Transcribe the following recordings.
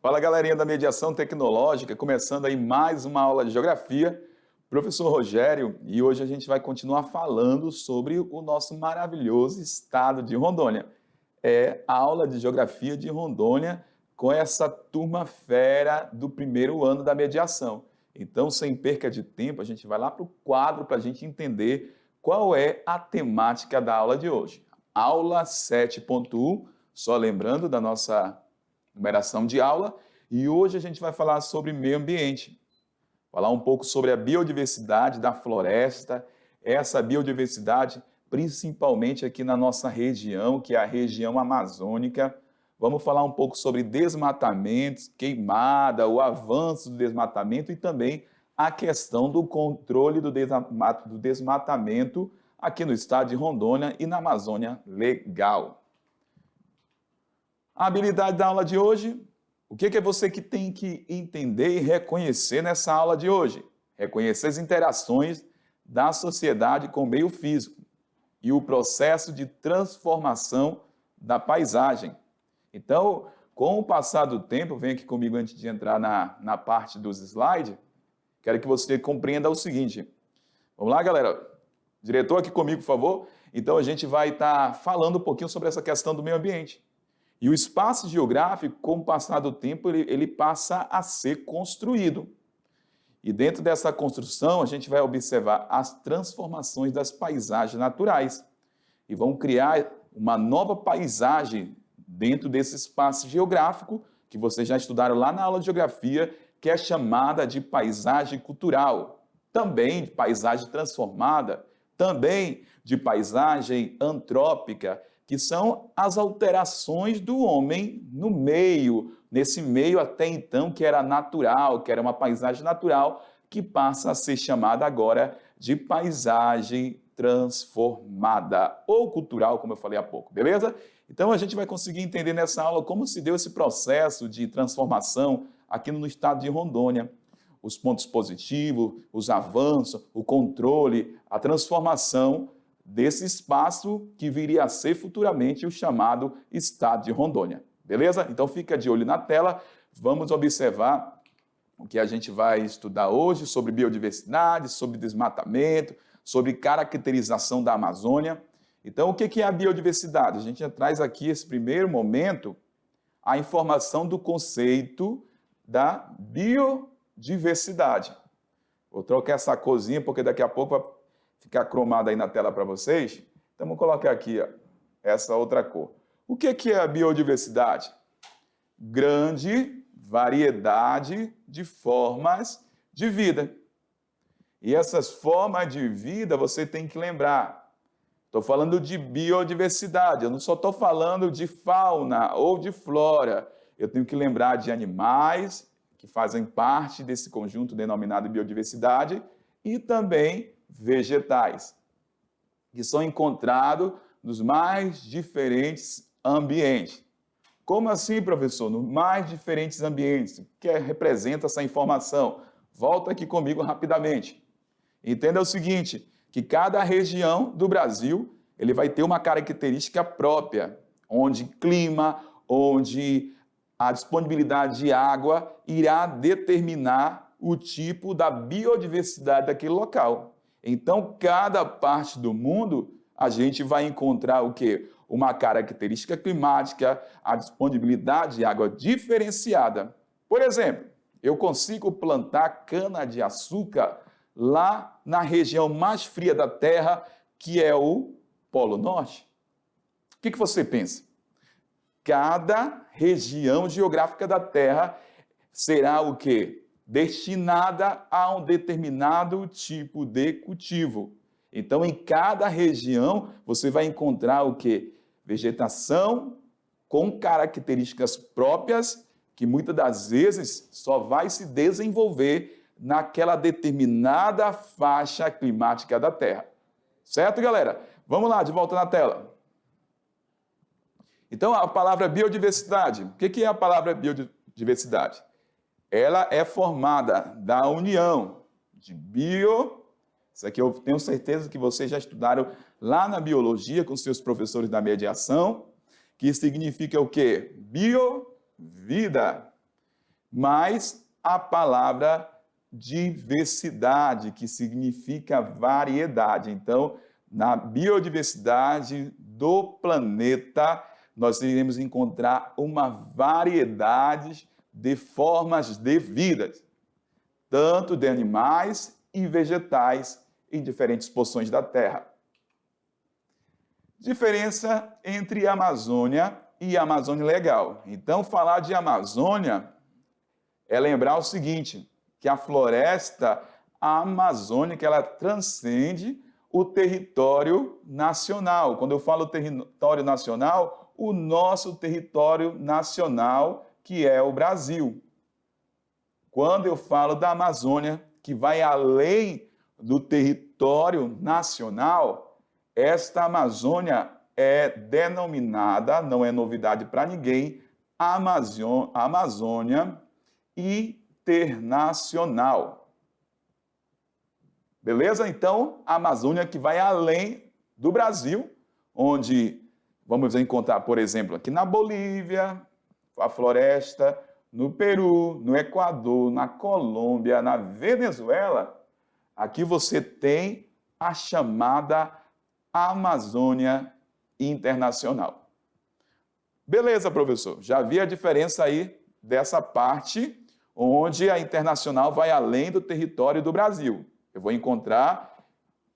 Fala galerinha da mediação tecnológica, começando aí mais uma aula de geografia. Professor Rogério, e hoje a gente vai continuar falando sobre o nosso maravilhoso estado de Rondônia. É a aula de geografia de Rondônia com essa turma fera do primeiro ano da mediação. Então, sem perca de tempo, a gente vai lá para o quadro para a gente entender qual é a temática da aula de hoje. Aula 7.1, só lembrando da nossa numeração de aula, e hoje a gente vai falar sobre meio ambiente, falar um pouco sobre a biodiversidade da floresta, essa biodiversidade principalmente aqui na nossa região, que é a região amazônica. Vamos falar um pouco sobre desmatamentos, queimada, o avanço do desmatamento e também a questão do controle do desmatamento aqui no estado de Rondônia e na Amazônia Legal. A habilidade da aula de hoje, o que é você que tem que entender e reconhecer nessa aula de hoje? Reconhecer as interações da sociedade com o meio físico e o processo de transformação da paisagem. Então, com o passar do tempo, vem aqui comigo antes de entrar na parte dos slides, quero que você compreenda o seguinte. Vamos lá, galera? Diretor aqui comigo, por favor. Então, a gente vai estar falando um pouquinho sobre essa questão do meio ambiente. E o espaço geográfico, com o passar do tempo, ele passa a ser construído. E dentro dessa construção, a gente vai observar as transformações das paisagens naturais. E vão criar uma nova paisagem dentro desse espaço geográfico, que vocês já estudaram lá na aula de geografia, que é chamada de paisagem cultural. Também de paisagem transformada, também de paisagem antrópica, que são as alterações do homem no meio, nesse meio até então que era natural, que era uma paisagem natural, que passa a ser chamada agora de paisagem transformada, ou cultural, como eu falei há pouco, beleza? Então a gente vai conseguir entender nessa aula como se deu esse processo de transformação aqui no estado de Rondônia. Os pontos positivos, os avanços, o controle, a transformação desse espaço que viria a ser futuramente o chamado estado de Rondônia. Beleza? Então fica de olho na tela, vamos observar o que a gente vai estudar hoje sobre biodiversidade, sobre desmatamento, sobre caracterização da Amazônia. Então o que é a biodiversidade? A gente já traz aqui esse primeiro momento a informação do conceito da biodiversidade. Vou trocar essa corzinha porque daqui a pouco vai ficar cromada aí na tela para vocês. Então, vamos colocar aqui ó, essa outra cor. O que é a biodiversidade? Grande variedade de formas de vida. E essas formas de vida você tem que lembrar. Estou falando de biodiversidade, eu não só estou falando de fauna ou de flora. Eu tenho que lembrar de animais que fazem parte desse conjunto denominado biodiversidade e também vegetais, que são encontrados nos mais diferentes ambientes. Como assim, professor? Nos mais diferentes ambientes. O que representa essa informação? Volta aqui comigo rapidamente. Entenda o seguinte, que cada região do Brasil ele vai ter uma característica própria, onde clima, onde a disponibilidade de água irá determinar o tipo da biodiversidade daquele local. Então, cada parte do mundo, a gente vai encontrar o quê? Uma característica climática, a disponibilidade de água diferenciada. Por exemplo, eu consigo plantar cana-de-açúcar lá na região mais fria da Terra, que é o Polo Norte. O que você pensa? Cada região geográfica da Terra será o quê? Destinada a um determinado tipo de cultivo. Então, em cada região, você vai encontrar o quê? Vegetação com características próprias, que muitas das vezes só vai se desenvolver naquela determinada faixa climática da Terra. Certo, galera? Vamos lá, de volta na tela. Então, a palavra biodiversidade. O que é a palavra biodiversidade? Ela é formada da união de isso aqui eu tenho certeza que vocês já estudaram lá na biologia com seus professores da mediação, que significa o quê? Bio, vida. mais a palavra diversidade, que significa variedade. Então, na biodiversidade do planeta, nós iremos encontrar uma variedade de formas de vida, tanto de animais e vegetais em diferentes porções da Terra. Diferença entre Amazônia e Amazônia Legal. Então, falar de Amazônia é lembrar o seguinte, que a floresta amazônica, ela transcende o território nacional. Quando eu falo território nacional, o nosso território nacional, que é o Brasil. Quando eu falo da Amazônia, que vai além do território nacional, esta Amazônia é denominada, não é novidade para ninguém, Amazônia Internacional. Beleza? Então, a Amazônia que vai além do Brasil, onde vamos encontrar, por exemplo, aqui na Bolívia, a floresta, no Peru, no Equador, na Colômbia, na Venezuela, aqui você tem a chamada Amazônia Internacional. Beleza, professor, já vi a diferença aí dessa parte onde a internacional vai além do território do Brasil. Eu vou encontrar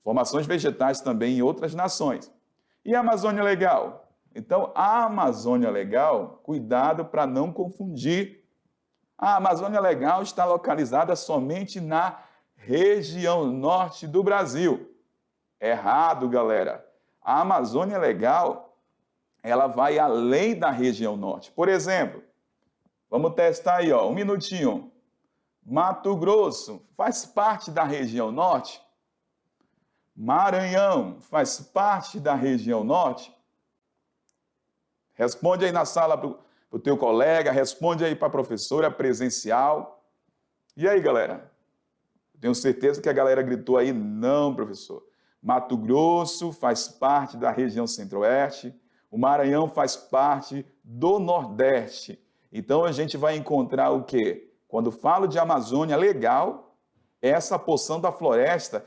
formações vegetais também em outras nações. E a Amazônia Legal? Então, a Amazônia Legal, cuidado para não confundir. A Amazônia Legal está localizada somente na região norte do Brasil. Errado, galera. A Amazônia Legal, ela vai além da região norte. Por exemplo, vamos testar aí, ó, um minutinho. Mato Grosso faz parte da região norte? Maranhão faz parte da região norte? Responde aí na sala para o teu colega, responde aí para a professora presencial. E aí, galera? Tenho certeza que a galera gritou aí, não, professor. Mato Grosso faz parte da região centro-oeste, o Maranhão faz parte do Nordeste. Então, a gente vai encontrar o quê? Quando falo de Amazônia Legal, essa porção da floresta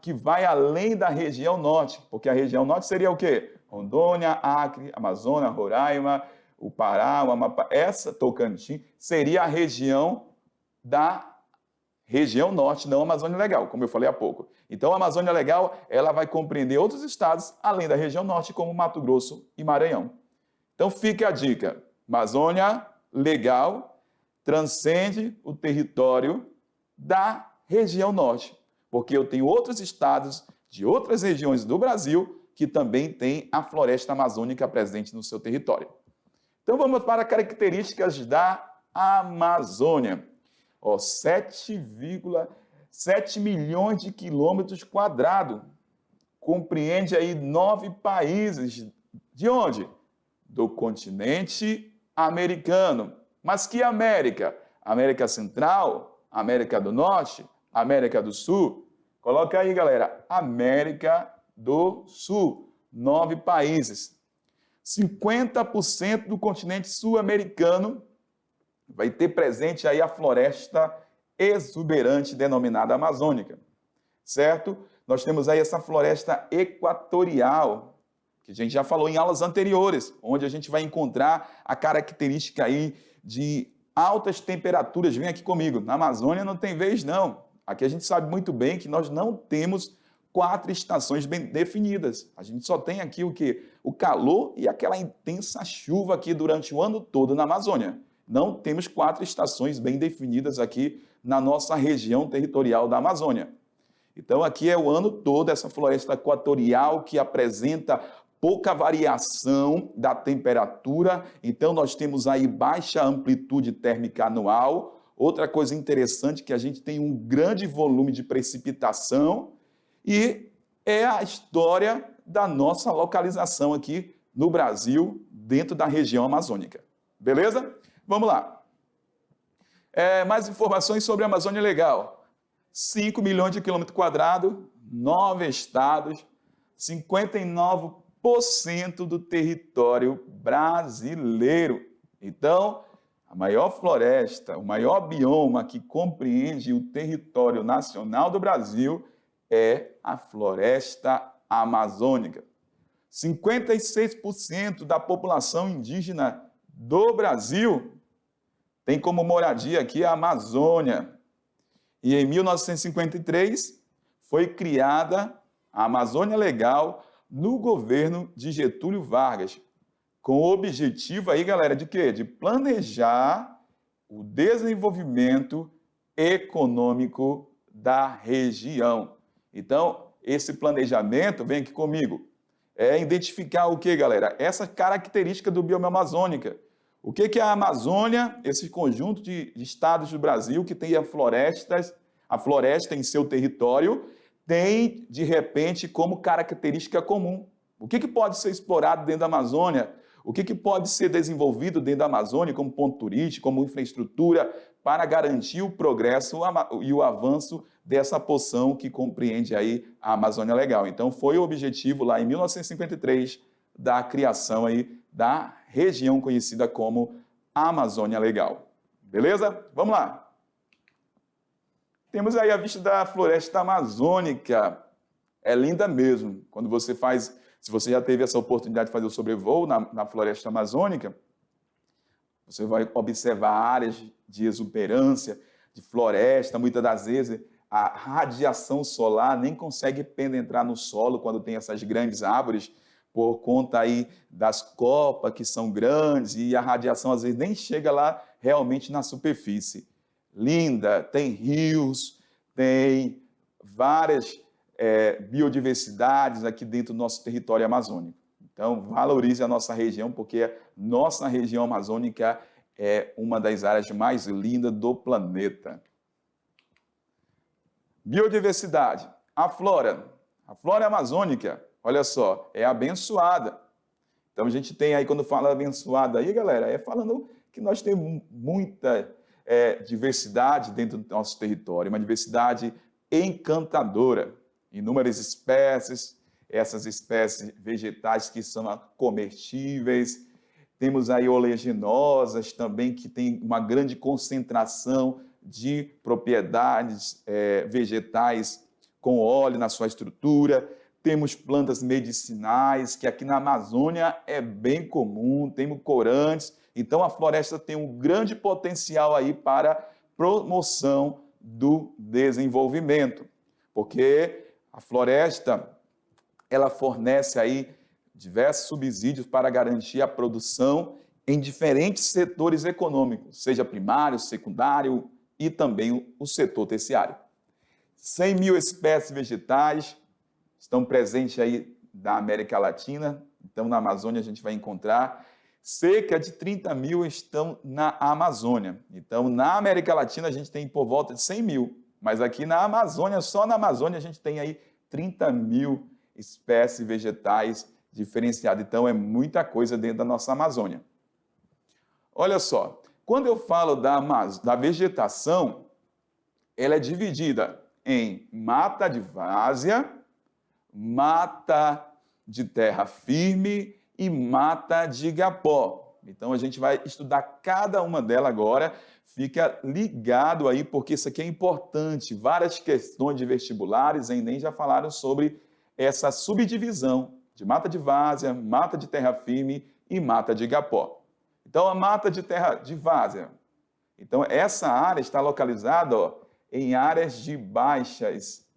que vai além da região norte, porque a região norte seria o quê? Rondônia, Acre, Amazônia, Roraima, o Pará, o Amapá, essa Tocantins seria a região da região norte, não a Amazônia Legal, como eu falei há pouco. Então, a Amazônia Legal, ela vai compreender outros estados além da região norte, como Mato Grosso e Maranhão. Então, fique a dica. Amazônia Legal transcende o território da região norte, porque eu tenho outros estados de outras regiões do Brasil que também têm a floresta amazônica presente no seu território. Então, vamos para características da Amazônia. 7,7 milhões de quilômetros quadrados. Compreende aí 9 países. De onde? Do continente americano. Mas que América? América Central? América do Norte? América do Sul? Coloca aí, galera. América do Sul. 9 países. 50% do continente sul-americano vai ter presente aí a floresta exuberante denominada amazônica, certo? Nós temos aí essa floresta equatorial, que a gente já falou em aulas anteriores, onde a gente vai encontrar a característica aí de altas temperaturas. Vem aqui comigo, na Amazônia não tem vez não. Aqui a gente sabe muito bem que nós não temos 4 estações bem definidas. A gente só tem aqui o quê? O calor e aquela intensa chuva aqui durante o ano todo na Amazônia. Não temos 4 estações bem definidas aqui na nossa região territorial da Amazônia. Então, aqui é o ano todo essa floresta equatorial que apresenta pouca variação da temperatura. Então, nós temos aí baixa amplitude térmica anual. Outra coisa interessante é que a gente tem um grande volume de precipitação e é a história da nossa localização aqui no Brasil, dentro da região amazônica. Beleza? Vamos lá. Mais informações sobre a Amazônia Legal. 5 milhões de quilômetros quadrados, 9 estados, 59% do território brasileiro. Então, A maior floresta, o maior bioma que compreende o território nacional do Brasil é a floresta amazônica. 56% da população indígena do Brasil tem como moradia aqui a Amazônia. E em 1953 foi criada a Amazônia Legal no governo de Getúlio Vargas, com o objetivo aí, galera, de quê? De planejar o desenvolvimento econômico da região. Então, esse planejamento, vem aqui comigo, é identificar o que, galera? Essa característica do bioma amazônica. O que é a Amazônia? Esse conjunto de estados do Brasil que tem a floresta em seu território, tem, de repente, como característica comum. O que pode ser explorado dentro da Amazônia? O que pode ser desenvolvido dentro da Amazônia como ponto turístico, como infraestrutura, para garantir o progresso e o avanço dessa porção que compreende aí a Amazônia Legal. Então, foi o objetivo lá em 1953 da criação aí da região conhecida como Amazônia Legal. Beleza? Vamos lá. Temos aí a vista da floresta amazônica. É linda mesmo. Quando você faz, se você já teve essa oportunidade de fazer o sobrevoo na floresta amazônica, você vai observar áreas de exuberância, de floresta. Muitas das vezes a radiação solar nem consegue penetrar no solo quando tem essas grandes árvores, por conta aí das copas que são grandes e a radiação às vezes nem chega lá realmente na superfície. Linda, tem rios, tem várias biodiversidades aqui dentro do nosso território amazônico. Então, valorize a nossa região, porque a nossa região amazônica é uma das áreas mais lindas do planeta. Biodiversidade. A flora amazônica, olha só, é abençoada. Então, a gente tem aí, quando fala abençoada aí, galera, é falando que nós temos muita diversidade dentro do nosso território, uma diversidade encantadora. Inúmeras espécies, essas espécies vegetais que são comestíveis. Temos aí oleaginosas também, que tem uma grande concentração de propriedades vegetais com óleo na sua estrutura. Temos plantas medicinais, que aqui na Amazônia é bem comum, temos corantes. Então, a floresta tem um grande potencial aí para promoção do desenvolvimento, porque a floresta, ela fornece aí diversos subsídios para garantir a produção em diferentes setores econômicos, seja primário, secundário e também o setor terciário. 100 mil espécies vegetais estão presentes aí da América Latina, então na Amazônia a gente vai encontrar. Cerca de 30 mil estão na Amazônia. Então, na América Latina, a gente tem por volta de 100 mil. Mas aqui na Amazônia, só na Amazônia, a gente tem aí 30 mil espécies vegetais diferenciadas. Então, é muita coisa dentro da nossa Amazônia. Olha só, quando eu falo da vegetação, ela é dividida em mata de várzea, mata de terra firme e mata de igapó. Então, a gente vai estudar cada uma delas agora. Fica ligado aí, porque isso aqui é importante. Várias questões de vestibulares, Enem já falaram sobre essa subdivisão de mata de várzea, mata de terra firme e mata de igapó. Então, a mata de terra de várzea. Então, essa área está localizada em áreas de baixas,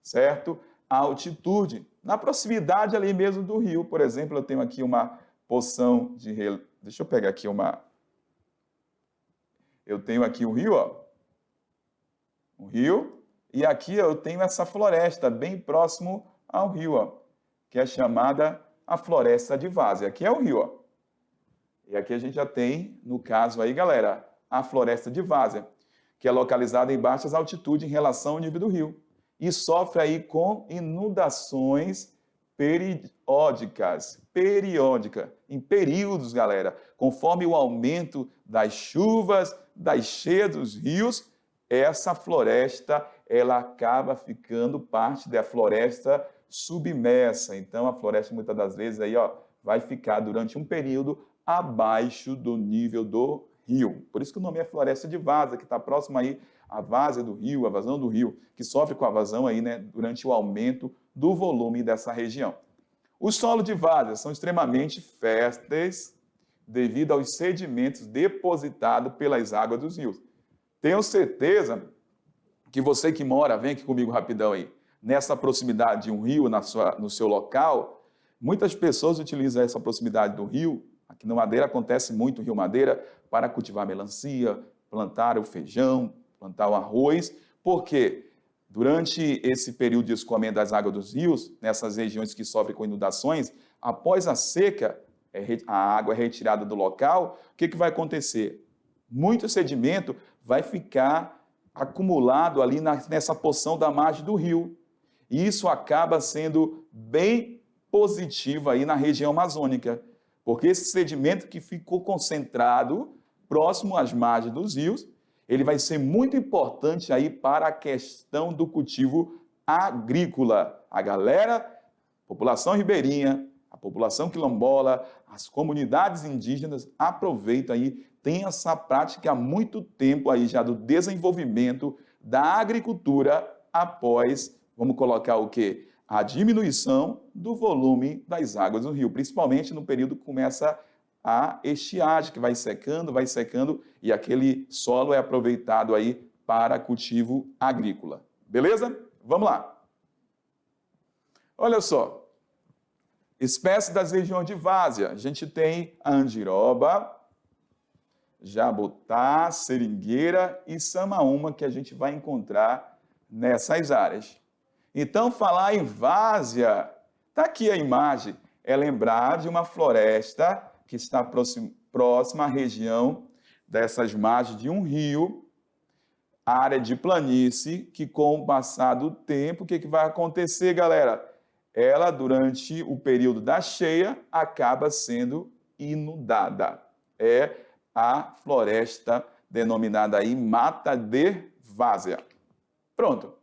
certo? Altitude, na proximidade ali mesmo do rio. Por exemplo, eu tenho aqui uma porção de... Deixa eu pegar aqui uma... Eu tenho aqui um rio, ó. Um rio. E aqui eu tenho essa floresta bem próximo ao rio, ó, que é chamada a floresta de várzea. Aqui é o rio, ó. E aqui a gente já tem, no caso aí, galera, a floresta de várzea, que é localizada em baixas altitudes em relação ao nível do rio. E sofre aí com inundações periódicas, em períodos, galera, conforme o aumento das chuvas, das cheias dos rios, essa floresta, ela acaba ficando parte da floresta submersa. Então, a floresta, muitas das vezes, aí, ó, vai ficar durante um período abaixo do nível do rio. Por isso que o nome é floresta de várzea, que está próximo aí à várzea do rio, a vazão do rio, que sofre com a vazão aí, né, durante o aumento do volume dessa região. Os solos de várzea são extremamente férteis devido aos sedimentos depositados pelas águas dos rios. Tenho certeza que você que mora, vem aqui comigo rapidão aí, nessa proximidade de um rio no seu local, muitas pessoas utilizam essa proximidade do rio, aqui no Madeira acontece muito, Rio Madeira, para cultivar melancia, plantar o feijão, plantar o arroz, porque durante esse período de escoamento das águas dos rios, nessas regiões que sofrem com inundações, após a seca, a água é retirada do local, o que vai acontecer? Muito sedimento vai ficar acumulado ali nessa porção da margem do rio. E isso acaba sendo bem positivo aí na região amazônica, porque esse sedimento que ficou concentrado próximo às margens dos rios, ele vai ser muito importante aí para a questão do cultivo agrícola. A galera, a população ribeirinha, a população quilombola, as comunidades indígenas aproveitam aí, tem essa prática há muito tempo aí já do desenvolvimento da agricultura após, vamos colocar o quê? A diminuição do volume das águas do rio, principalmente no período que começa a estiagem, que vai secando, e aquele solo é aproveitado aí para cultivo agrícola. Beleza? Vamos lá. Olha só, espécies das regiões de várzea. A gente tem a andiroba, jabotá, seringueira e samaúma, que a gente vai encontrar nessas áreas. Então, falar em várzea, está aqui a imagem, é lembrar de uma floresta que está próxima à região dessas margens de um rio, área de planície, que com o passar do tempo, o que vai acontecer, galera? Ela, durante o período da cheia, acaba sendo inundada. É a floresta denominada aí Mata de Várzea. Pronto.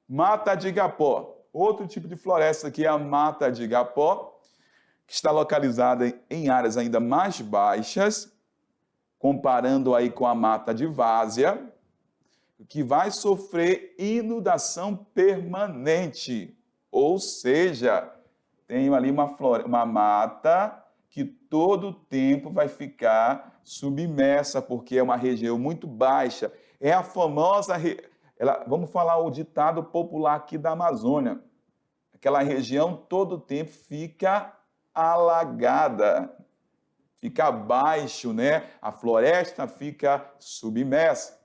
Mata de Igapó. Outro tipo de floresta aqui é a Mata de Igapó, que está localizada em áreas ainda mais baixas, comparando aí com a Mata de Várzea, que vai sofrer inundação permanente. Ou seja, tem ali uma mata que todo o tempo vai ficar submersa, porque é uma região muito baixa. É a famosa... vamos falar o ditado popular aqui da Amazônia. Aquela região todo o tempo fica alagada, fica abaixo, né? A floresta fica submersa.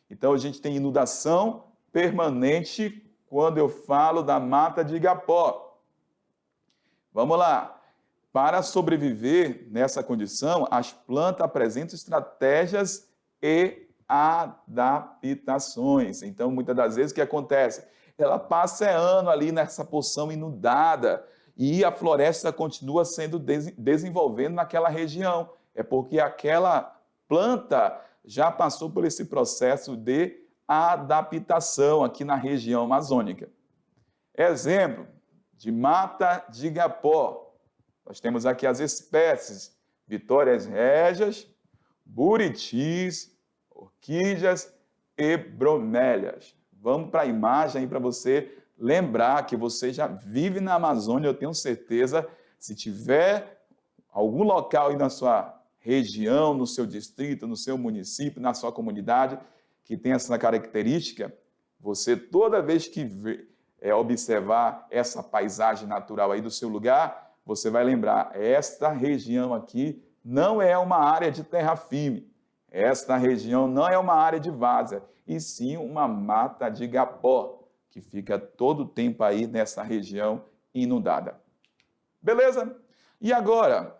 Então, a gente tem inundação permanente quando eu falo da Mata de Igapó. Vamos lá. Para sobreviver nessa condição, as plantas apresentam estratégias e adaptações. Então, muitas das vezes, o que acontece? Ela passa ano ali nessa porção inundada e a floresta continua sendo desenvolvendo naquela região. É porque aquela planta já passou por esse processo de adaptação aqui na região amazônica. Exemplo de Mata de Igapó. Nós temos aqui as espécies Vitórias régias, buritis, orquídeas e bromélias. Vamos para a imagem aí para você lembrar que você já vive na Amazônia, eu tenho certeza. Se tiver algum local aí na sua região, no seu distrito, no seu município, na sua comunidade, que tem essa característica, você toda vez que observar essa paisagem natural aí do seu lugar, você vai lembrar, esta região aqui não é uma área de terra firme, esta região não é uma área de várzea, e sim uma mata de igapó, que fica todo o tempo aí nessa região inundada. Beleza? E agora,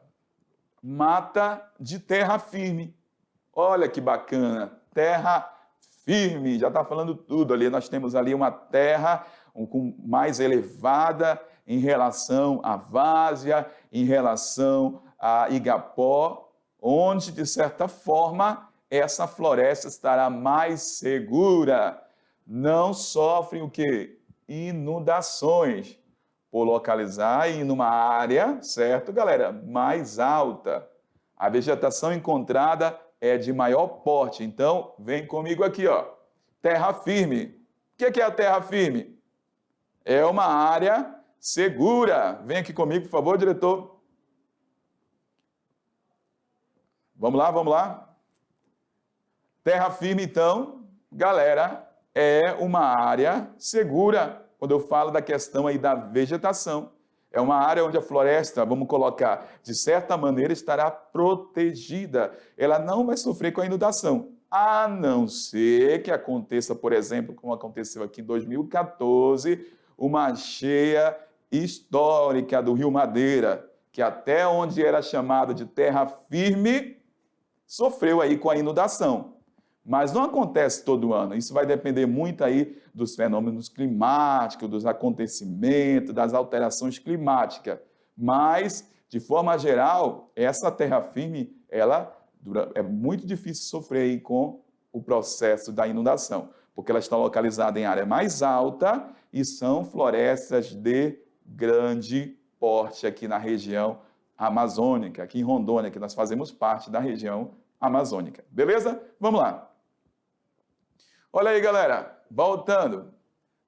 mata de terra firme. Olha que bacana, terra firme, já está falando tudo ali. Nós temos ali uma terra mais elevada em relação à várzea, em relação a igapó, onde, de certa forma, essa floresta estará mais segura. Não sofrem o quê? Inundações, por localizar em uma área, certo, galera, mais alta. A vegetação encontrada é de maior porte. Então, vem comigo aqui, ó. Terra firme. O que é a terra firme? É uma área segura. Vem aqui comigo, por favor, diretor. Vamos lá, vamos lá. Terra firme, então, galera, é uma área segura. Quando eu falo da questão aí da vegetação, é uma área onde a floresta, vamos colocar, de certa maneira estará protegida. Ela não vai sofrer com a inundação, a não ser que aconteça, por exemplo, como aconteceu aqui em 2014, uma cheia histórica do Rio Madeira, que até onde era chamado de terra firme, sofreu aí com a inundação. Mas não acontece todo ano, isso vai depender muito aí dos fenômenos climáticos, dos acontecimentos, das alterações climáticas. Mas, de forma geral, essa terra firme, é muito difícil sofrer aí com o processo da inundação, porque ela está localizada em área mais alta e são florestas de grande porte aqui na região amazônica, aqui em Rondônia, que nós fazemos parte da região amazônica. Beleza? Vamos lá. Olha aí, galera, voltando.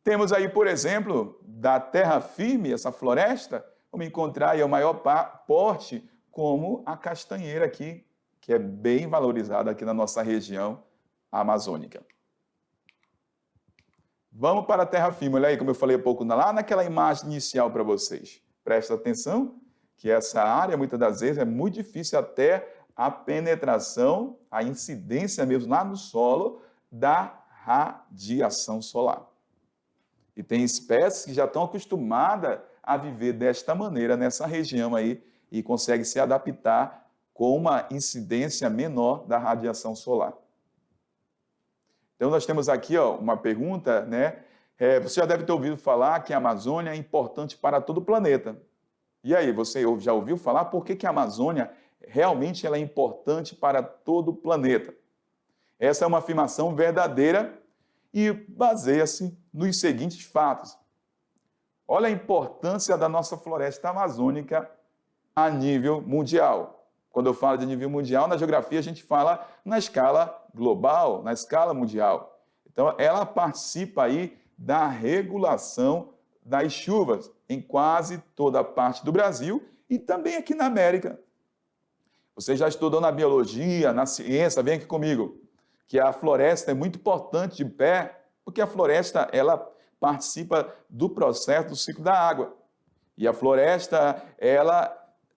Temos aí, por exemplo, da terra firme, essa floresta, vamos encontrar aí o maior porte, como a castanheira aqui, que é bem valorizada aqui na nossa região amazônica. Vamos para a terra firme. Olha aí, como eu falei há pouco, lá naquela imagem inicial para vocês. Presta atenção que essa área, muitas das vezes, é muito difícil até a penetração, a incidência mesmo lá no solo da radiação solar. E tem espécies que já estão acostumadas a viver desta maneira nessa região aí e conseguem se adaptar com uma incidência menor da radiação solar. Então nós temos aqui uma pergunta, né? Você já deve ter ouvido falar que a Amazônia é importante para todo o planeta. E aí, você já ouviu falar por que a Amazônia realmente ela é importante para todo o planeta? Essa é uma afirmação verdadeira e baseia-se nos seguintes fatos. Olha a importância da nossa floresta amazônica a nível mundial. Quando eu falo de nível mundial, na geografia a gente fala na escala global, na escala mundial. Então, ela participa aí da regulação das chuvas em quase toda a parte do Brasil e também aqui na América. Você já estudou na biologia, na ciência, vem aqui comigo, que a floresta é muito importante de pé, porque a floresta ela participa do processo do ciclo da água. E a floresta, ela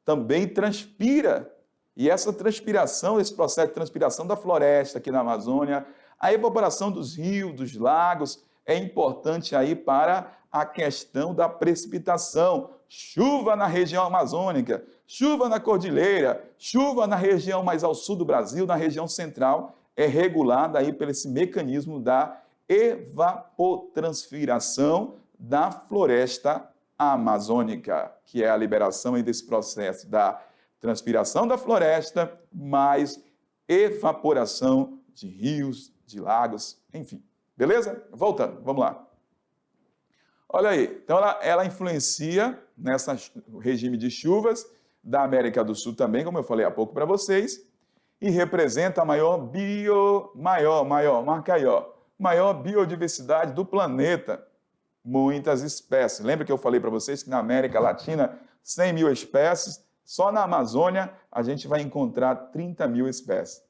também transpira. E essa transpiração, esse processo de transpiração da floresta aqui na Amazônia, a evaporação dos rios, dos lagos, é importante aí para a questão da precipitação. Chuva na região amazônica, chuva na cordilheira, chuva na região mais ao sul do Brasil, na região central, é regulada aí por esse mecanismo da evapotranspiração da floresta amazônica, que é a liberação aí desse processo da transpiração da floresta, mais evaporação de rios, de lagos, enfim. Beleza? Voltando, vamos lá. Olha aí, então ela influencia nesse regime de chuvas da América do Sul também, como eu falei há pouco para vocês, e representa a maior biodiversidade do planeta. Muitas espécies. Lembra que eu falei para vocês que na América Latina, 100 mil espécies, só na Amazônia a gente vai encontrar 30 mil espécies.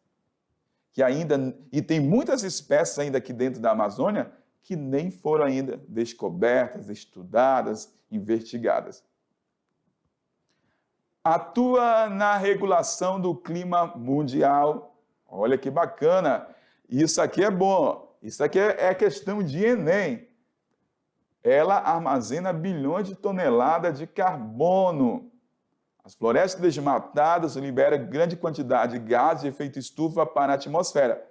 E tem muitas espécies ainda aqui dentro da Amazônia que nem foram ainda descobertas, estudadas, investigadas. Atua na regulação do clima mundial. Olha que bacana. Isso aqui é bom. Isso aqui é questão de Enem. Ela armazena bilhões de toneladas de carbono. As florestas desmatadas liberam grande quantidade de gases de efeito estufa para a atmosfera.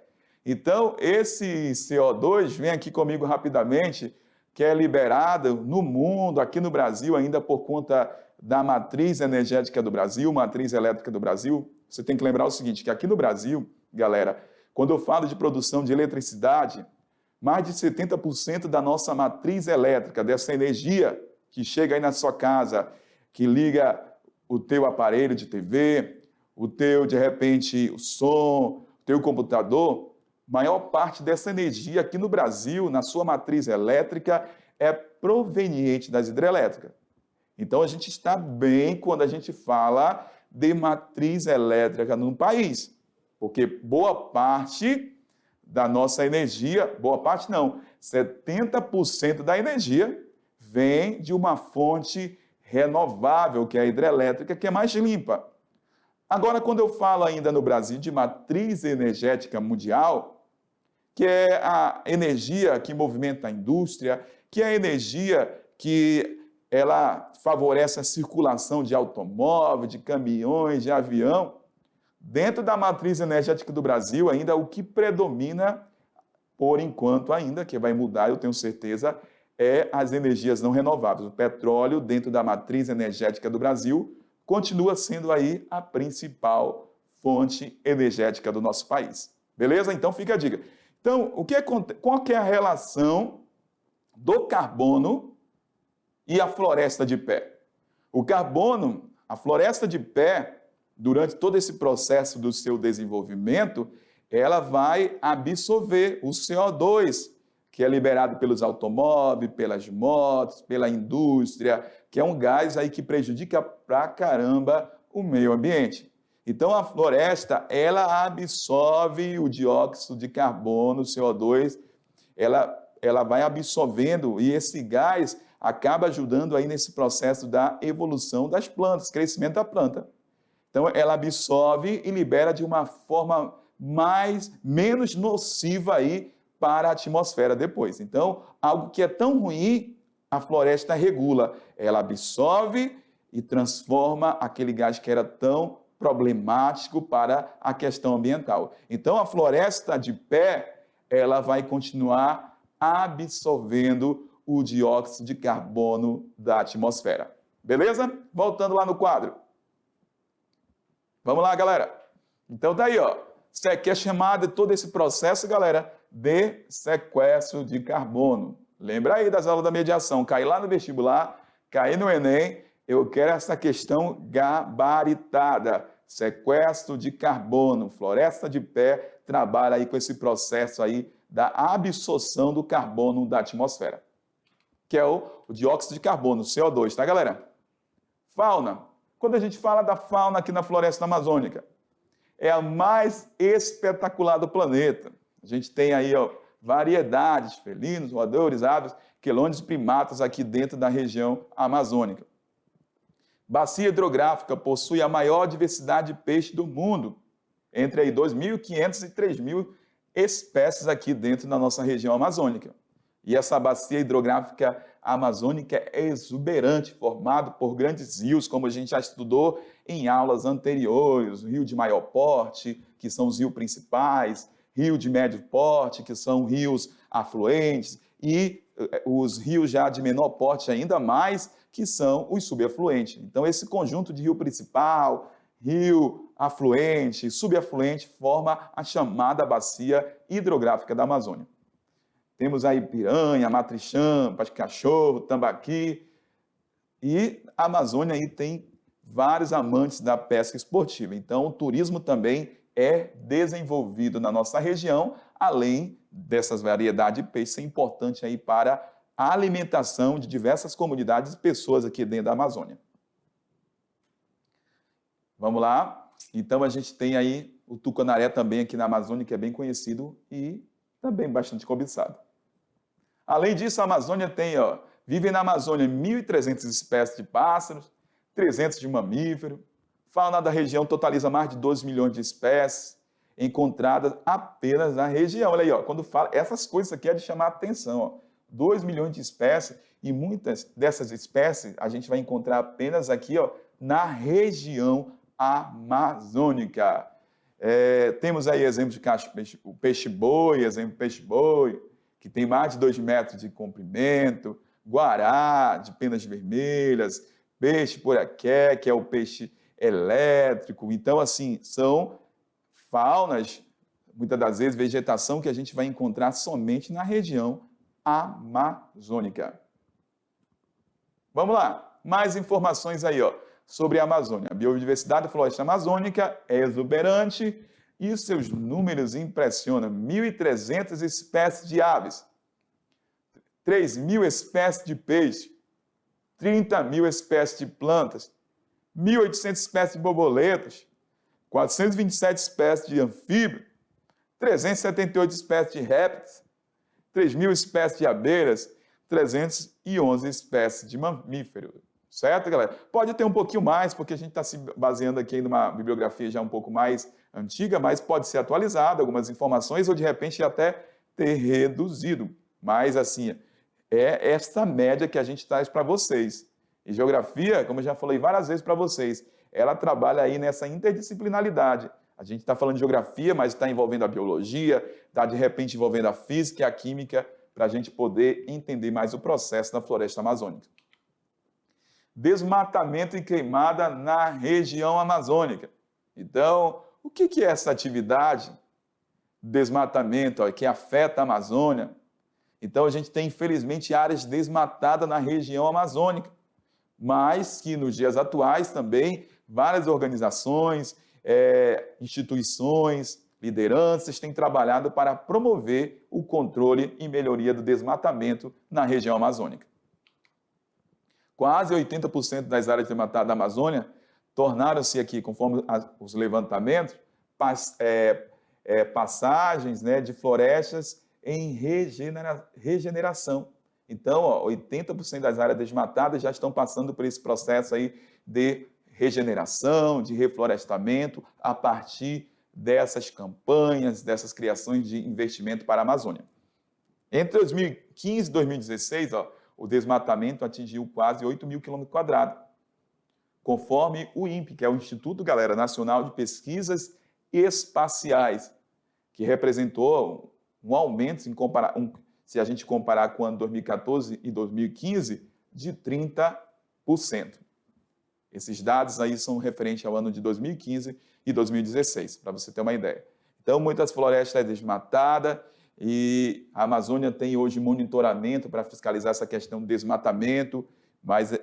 Então, esse CO2, vem aqui comigo rapidamente, que é liberado no mundo, aqui no Brasil, ainda por conta da matriz energética do Brasil, matriz elétrica do Brasil. Você tem que lembrar o seguinte, que aqui no Brasil, galera, quando eu falo de produção de eletricidade, mais de 70% da nossa matriz elétrica, dessa energia que chega aí na sua casa, que liga o teu aparelho de TV, o teu, de repente, o som, o teu computador, maior parte dessa energia aqui no Brasil, na sua matriz elétrica, é proveniente das hidrelétricas. Então, a gente está bem quando a gente fala de matriz elétrica no país, porque boa parte da nossa energia, boa parte não, 70% da energia vem de uma fonte renovável, que é a hidrelétrica, que é mais limpa. Agora, quando eu falo ainda no Brasil de matriz energética mundial, que é a energia que movimenta a indústria, que é a energia que ela favorece a circulação de automóvel, de caminhões, de avião. Dentro da matriz energética do Brasil, ainda o que predomina, por enquanto ainda, que vai mudar, eu tenho certeza, é as energias não renováveis. O petróleo, dentro da matriz energética do Brasil, continua sendo aí a principal fonte energética do nosso país. Beleza? Então, fica a dica. Então, qual que é a relação do carbono e a floresta de pé? O carbono, a floresta de pé, durante todo esse processo do seu desenvolvimento, ela vai absorver o CO2, que é liberado pelos automóveis, pelas motos, pela indústria, que é um gás aí que prejudica pra caramba o meio ambiente. Então, a floresta, ela absorve o dióxido de carbono, o CO2, ela vai absorvendo e esse gás acaba ajudando aí nesse processo da evolução das plantas, crescimento da planta. Então, ela absorve e libera de uma forma menos nociva aí para a atmosfera depois. Então, algo que é tão ruim, a floresta regula. Ela absorve e transforma aquele gás que era tão problemático para a questão ambiental. Então, a floresta de pé, ela vai continuar absorvendo o dióxido de carbono da atmosfera. Beleza? Voltando lá no quadro. Vamos lá, galera. Então, tá aí, ó. Isso aqui é chamado de todo esse processo, galera, de sequestro de carbono. Lembra aí das aulas da mediação. Cair lá no vestibular, cair no Enem, eu quero essa questão gabaritada. Sequestro de carbono. Floresta de pé trabalha aí com esse processo aí da absorção do carbono da atmosfera, que é o dióxido de carbono, CO2, tá, galera? Fauna. Quando a gente fala da fauna aqui na floresta amazônica, é a mais espetacular do planeta. A gente tem aí, ó, variedades, felinos, roedores, aves, quelônidos e primatas aqui dentro da região amazônica. Bacia hidrográfica possui a maior diversidade de peixes do mundo, entre aí 2.500 e 3.000 espécies aqui dentro da nossa região amazônica. E essa bacia hidrográfica amazônica é exuberante, formado por grandes rios, como a gente já estudou em aulas anteriores, o rio de maior porte, que são os rios principais, rio de médio porte, que são rios afluentes, e os rios já de menor porte ainda mais, que são os subafluentes. Então, esse conjunto de rio principal, rio afluente e subafluente forma a chamada bacia hidrográfica da Amazônia. Temos aí piranha, matrixã, cachorro, tambaqui. E a Amazônia aí tem vários amantes da pesca esportiva. Então, o turismo também é desenvolvido na nossa região, além dessas variedades de peixes, é importante aí para a alimentação de diversas comunidades e pessoas aqui dentro da Amazônia. Vamos lá. Então, a gente tem aí o tucunaré também aqui na Amazônia, que é bem conhecido e também bastante cobiçado. Além disso, a Amazônia tem, vivem na Amazônia 1.300 espécies de pássaros, 300 de mamíferos. Fauna da região totaliza mais de 12 milhões de espécies encontradas apenas na região. Olha aí, quando fala, essas coisas aqui é de chamar a atenção. 2 milhões de espécies e muitas dessas espécies a gente vai encontrar apenas aqui na região amazônica. Temos aí exemplos de peixe-boi, que tem mais de 2 metros de comprimento, guará, de penas vermelhas, peixe-poraqué, que é o peixe elétrico. Então, assim, são faunas, muitas das vezes, vegetação que a gente vai encontrar somente na região amazônica. Vamos lá, mais informações aí, sobre a Amazônia. A biodiversidade da floresta amazônica é exuberante, E os seus números impressionam. 1.300 espécies de aves, 3.000 espécies de peixe, 30.000 espécies de plantas, 1.800 espécies de borboletas, 427 espécies de anfíbios, 378 espécies de répteis, 3.000 espécies de abelhas, 311 espécies de mamíferos. Certo, galera? Pode ter um pouquinho mais, porque a gente está se baseando aqui numa bibliografia já um pouco mais antiga, mas pode ser atualizada, algumas informações, ou de repente até ter reduzido. Mas, assim, é esta média que a gente traz para vocês. E geografia, como eu já falei várias vezes para vocês, ela trabalha aí nessa interdisciplinaridade. A gente está falando de geografia, mas está envolvendo a biologia, está de repente envolvendo a física e a química, para a gente poder entender mais o processo da floresta amazônica. Desmatamento e queimada na região amazônica. Então, o que é essa atividade? Desmatamento, que afeta a Amazônia. Então, a gente tem, infelizmente, áreas desmatadas na região amazônica, mas que nos dias atuais também várias organizações, instituições, lideranças têm trabalhado para promover o controle e melhoria do desmatamento na região amazônica. Quase 80% das áreas desmatadas da Amazônia tornaram-se aqui, conforme os levantamentos, passagens, né, de florestas em regeneração. Então, 80% das áreas desmatadas já estão passando por esse processo aí de regeneração, de reflorestamento, a partir dessas campanhas, dessas criações de investimento para a Amazônia. Entre 2015 e 2016, o desmatamento atingiu quase 8.000 km², conforme o INPE, que é o Instituto, galera, Nacional de Pesquisas Espaciais, que representou um aumento, se a gente comparar com o ano 2014 e 2015, de 30%. Esses dados aí são referentes ao ano de 2015 e 2016, para você ter uma ideia. Então, muitas florestas desmatadas, e a Amazônia tem hoje monitoramento para fiscalizar essa questão do desmatamento, mas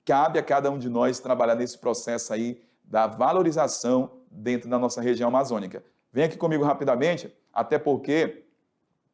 cabe a cada um de nós trabalhar nesse processo aí da valorização dentro da nossa região amazônica. Vem aqui comigo rapidamente, até porque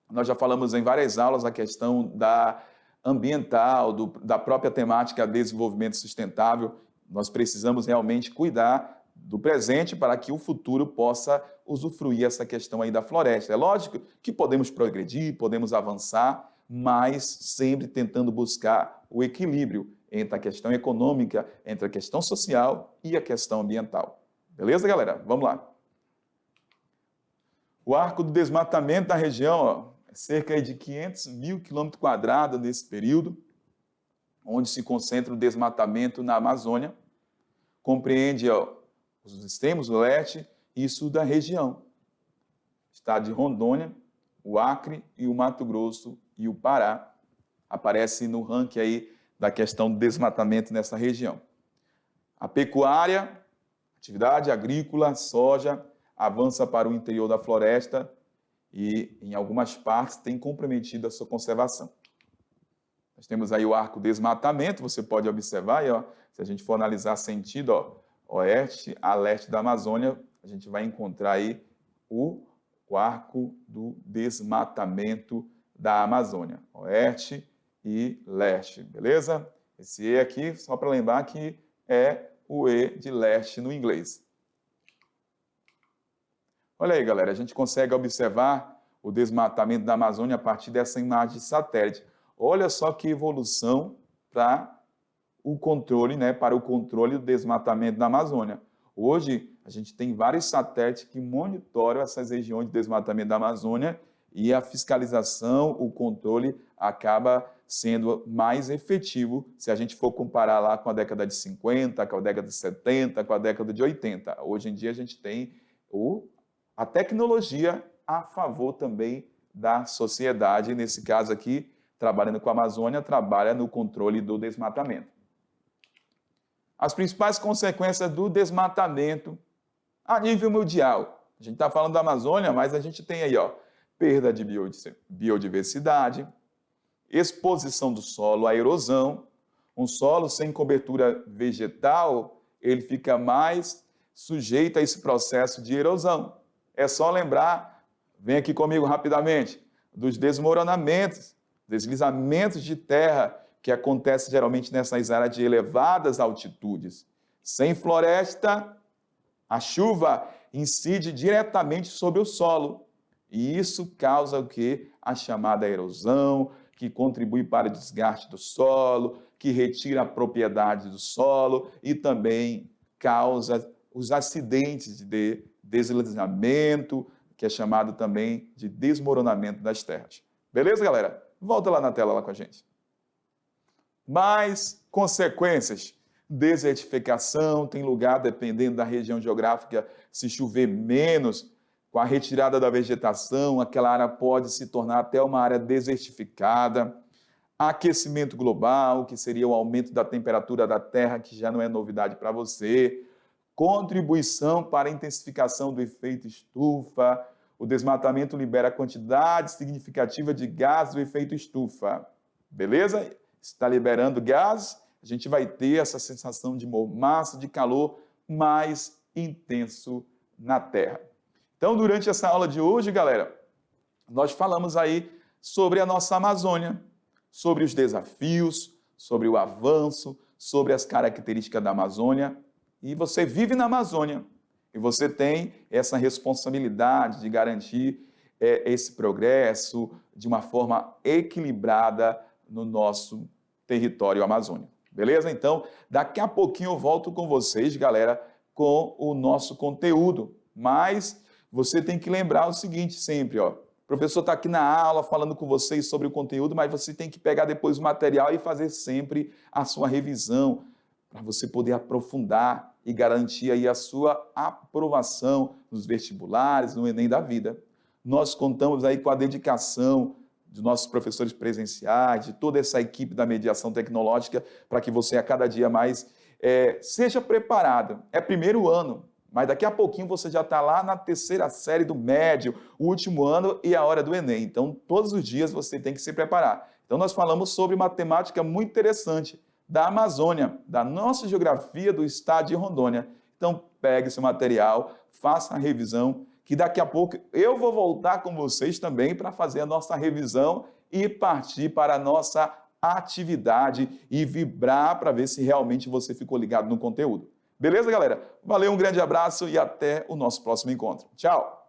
nós já falamos em várias aulas a questão da ambiental, da própria temática desenvolvimento sustentável. Nós precisamos realmente cuidar do presente para que o futuro possa usufruir essa questão aí da floresta. É lógico que podemos progredir, podemos avançar, mas sempre tentando buscar o equilíbrio entre a questão econômica, entre a questão social e a questão ambiental. Beleza, galera? Vamos lá. O arco do desmatamento da região é cerca de 500.000 km² nesse período, onde se concentra o desmatamento na Amazônia. Compreende os extremos do leste e sul da região. Estado de Rondônia, o Acre e o Mato Grosso e o Pará aparecem no ranking aí da questão do desmatamento nessa região. A pecuária, atividade agrícola, soja, avança para o interior da floresta e, em algumas partes, tem comprometido a sua conservação. Nós temos aí o arco desmatamento, você pode observar aí, se a gente for analisar sentido, oeste a leste da Amazônia, a gente vai encontrar aí o arco do desmatamento da Amazônia, oeste e leste, beleza? Esse E aqui, só para lembrar que é o E de leste no inglês. Olha aí, galera, a gente consegue observar o desmatamento da Amazônia a partir dessa imagem de satélite. Olha só que evolução para o controle, né, para o controle do desmatamento da Amazônia. Hoje, a gente tem vários satélites que monitoram essas regiões de desmatamento da Amazônia e a fiscalização, o controle acaba sendo mais efetivo se a gente for comparar lá com a década de 50, com a década de 70, com a década de 80. Hoje em dia, a gente tem a tecnologia a favor também da sociedade, nesse caso aqui, trabalhando com a Amazônia, trabalha no controle do desmatamento. As principais consequências do desmatamento a nível mundial. A gente está falando da Amazônia, mas a gente tem aí, perda de biodiversidade, exposição do solo à erosão. Um solo sem cobertura vegetal, ele fica mais sujeito a esse processo de erosão. É só lembrar, vem aqui comigo rapidamente, dos desmoronamentos, deslizamentos de terra que acontecem geralmente nessas áreas de elevadas altitudes. Sem floresta, a chuva incide diretamente sobre o solo. E isso causa o quê? A chamada erosão, que contribui para o desgaste do solo, que retira a propriedade do solo e também causa os acidentes de deslizamento, que é chamado também de desmoronamento das terras. Beleza, galera? Volta lá na tela lá com a gente. Mais consequências. Desertificação tem lugar, dependendo da região geográfica, se chover menos, com a retirada da vegetação, aquela área pode se tornar até uma área desertificada. Aquecimento global, que seria o aumento da temperatura da Terra, que já não é novidade para você. Contribuição para a intensificação do efeito estufa. O desmatamento libera quantidade significativa de gases do efeito estufa. Beleza? Está liberando gás, a gente vai ter essa sensação de mormaço, de calor mais intenso na Terra. Então, durante essa aula de hoje, galera, nós falamos aí sobre a nossa Amazônia, sobre os desafios, sobre o avanço, sobre as características da Amazônia. E você vive na Amazônia e você tem essa responsabilidade de garantir esse progresso de uma forma equilibrada no nosso território amazônico. Beleza? Então, daqui a pouquinho eu volto com vocês, galera, com o nosso conteúdo. Mas você tem que lembrar o seguinte sempre, ó. O professor está aqui na aula falando com vocês sobre o conteúdo, mas você tem que pegar depois o material e fazer sempre a sua revisão, para você poder aprofundar e garantir aí a sua aprovação nos vestibulares, no Enem da vida. Nós contamos aí com a dedicação dos nossos professores presenciais, de toda essa equipe da mediação tecnológica, para que você a cada dia mais seja preparado. É primeiro ano, mas daqui a pouquinho você já está lá na terceira série do médio, o último ano e a hora do Enem. Então, todos os dias você tem que se preparar. Então, nós falamos sobre uma temática muito interessante da Amazônia, da nossa geografia do estado de Rondônia. Então, pegue esse material, faça a revisão, que daqui a pouco eu vou voltar com vocês também para fazer a nossa revisão e partir para a nossa atividade e vibrar para ver se realmente você ficou ligado no conteúdo. Beleza, galera? Valeu, um grande abraço e até o nosso próximo encontro. Tchau!